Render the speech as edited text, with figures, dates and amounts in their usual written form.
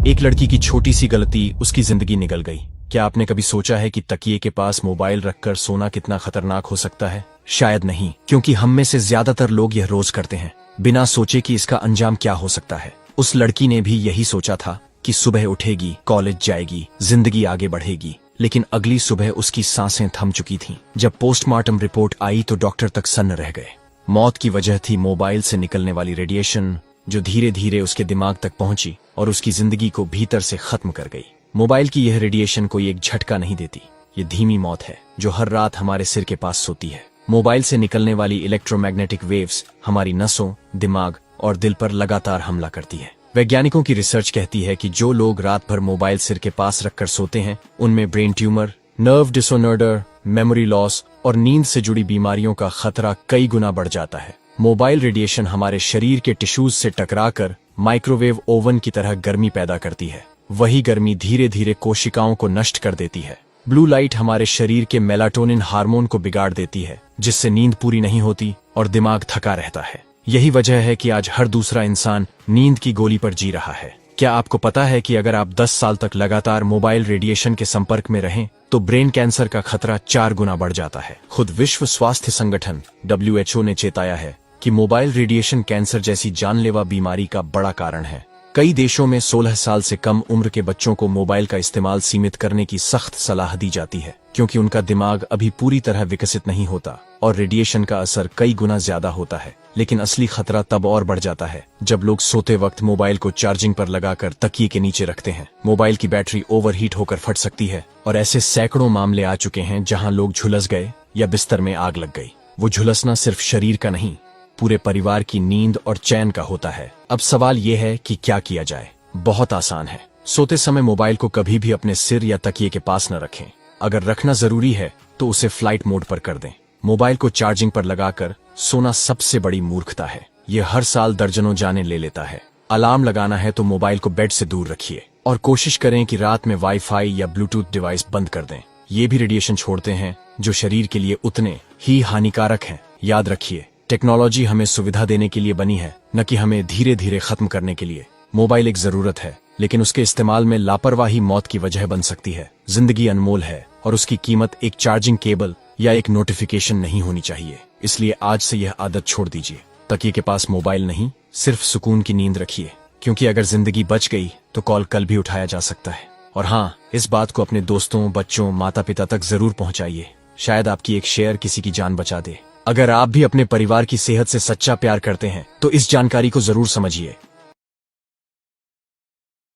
एक लड़की की छोटी सी गलती उसकी जिंदगी निकल गई। क्या आपने कभी सोचा है कि तकिए के पास मोबाइल रखकर सोना कितना खतरनाक हो सकता है? शायद नहीं, क्योंकि हम में से ज्यादातर लोग यह रोज करते हैं, बिना सोचे कि इसका अंजाम क्या हो सकता है। उस लड़की ने भी यही सोचा था कि सुबह उठेगी, कॉलेज जाएगी, जिंदगी आगे बढ़ेगी, लेकिन अगली सुबह उसकी सांसें थम चुकी थीं। जब पोस्टमार्टम रिपोर्ट आई तो डॉक्टर तक सन्न रह गए। मौत की वजह थी मोबाइल से निकलने वाली रेडिएशन, जो धीरे धीरे उसके दिमाग तक पहुंची और उसकी जिंदगी को भीतर से खत्म कर गई। मोबाइल की यह रेडिएशन कोई एक झटका नहीं देती, ये धीमी मौत है जो हर रात हमारे सिर के पास सोती है। मोबाइल से निकलने वाली इलेक्ट्रोमैग्नेटिक वेव्स हमारी नसों, दिमाग और दिल पर लगातार हमला करती है। वैज्ञानिकों की रिसर्च कहती है कि जो लोग रात भर मोबाइल सिर के पास रखकर सोते हैं, उनमें brain tumour, nerve disorder, memory loss और नींद से जुड़ी बीमारियों का खतरा कई गुना बढ़ जाता है। मोबाइल रेडिएशन हमारे शरीर के टिश्यूज से टकराकर माइक्रोवेव ओवन की तरह गर्मी पैदा करती है। वही गर्मी धीरे धीरे कोशिकाओं को नष्ट कर देती है। ब्लू लाइट हमारे शरीर के मेलाटोनिन हार्मोन को बिगाड़ देती है, जिससे नींद पूरी नहीं होती और दिमाग थका रहता है। यही वजह है कि आज हर दूसरा इंसान नींद की गोली पर जी रहा है। क्या आपको पता है कि अगर आप 10 साल तक लगातार मोबाइल रेडिएशन के संपर्क में रहें तो ब्रेन कैंसर का खतरा 4 गुना बढ़ जाता है। खुद विश्व स्वास्थ्य संगठन WHO ने चेताया है कि मोबाइल रेडिएशन कैंसर जैसी जानलेवा बीमारी का बड़ा कारण है। कई देशों में 16 साल से कम उम्र के बच्चों को मोबाइल का इस्तेमाल सीमित करने की सख्त सलाह दी जाती है, क्योंकि उनका दिमाग अभी पूरी तरह विकसित नहीं होता और रेडिएशन का असर कई गुना ज्यादा होता है। लेकिन असली खतरा तब और बढ़ जाता है जब लोग सोते वक्त मोबाइल को चार्जिंग पर लगाकर तकिए के नीचे रखते हैं। मोबाइल की बैटरी ओवरहीट होकर फट सकती है और ऐसे सैकड़ों मामले आ चुके हैं जहां लोग झुलस गए या बिस्तर में आग लग गई। वो झुलसना सिर्फ शरीर का नहीं, पूरे परिवार की नींद और चैन का होता है। अब सवाल यह है कि क्या किया जाए। बहुत आसान है। सोते समय मोबाइल को कभी भी अपने सिर या तकिए के पास न रखें। अगर रखना जरूरी है तो उसे फ्लाइट मोड पर कर दें। मोबाइल को चार्जिंग पर लगाकर सोना सबसे बड़ी मूर्खता है। ये हर साल दर्जनों जानें ले लेता है। अलार्म लगाना है तो मोबाइल को बेड से दूर रखिए और कोशिश करें कि रात में वाईफाई या ब्लूटूथ डिवाइस बंद कर दें। ये भी रेडिएशन छोड़ते हैं जो शरीर के लिए उतने ही हानिकारक हैं। याद रखिए, टेक्नोलॉजी हमें सुविधा देने के लिए बनी है, न कि हमें धीरे धीरे खत्म करने के लिए। मोबाइल एक जरूरत है, लेकिन उसके इस्तेमाल में लापरवाही मौत की वजह बन सकती है। जिंदगी अनमोल है और उसकी कीमत एक चार्जिंग केबल या एक नोटिफिकेशन नहीं होनी चाहिए। इसलिए आज से यह आदत छोड़ दीजिए। तकिए के पास मोबाइल नहीं, सिर्फ सुकून की नींद रखिए, क्योंकि अगर जिंदगी बच गई तो कॉल कल भी उठाया जा सकता है। और हाँ, इस बात को अपने दोस्तों, बच्चों, माता पिता तक जरूर पहुंचाइए। शायद आपकी एक शेयर किसी की जान बचा दे। अगर आप भी अपने परिवार की सेहत से सच्चा प्यार करते हैं तो इस जानकारी को जरूर समझिए।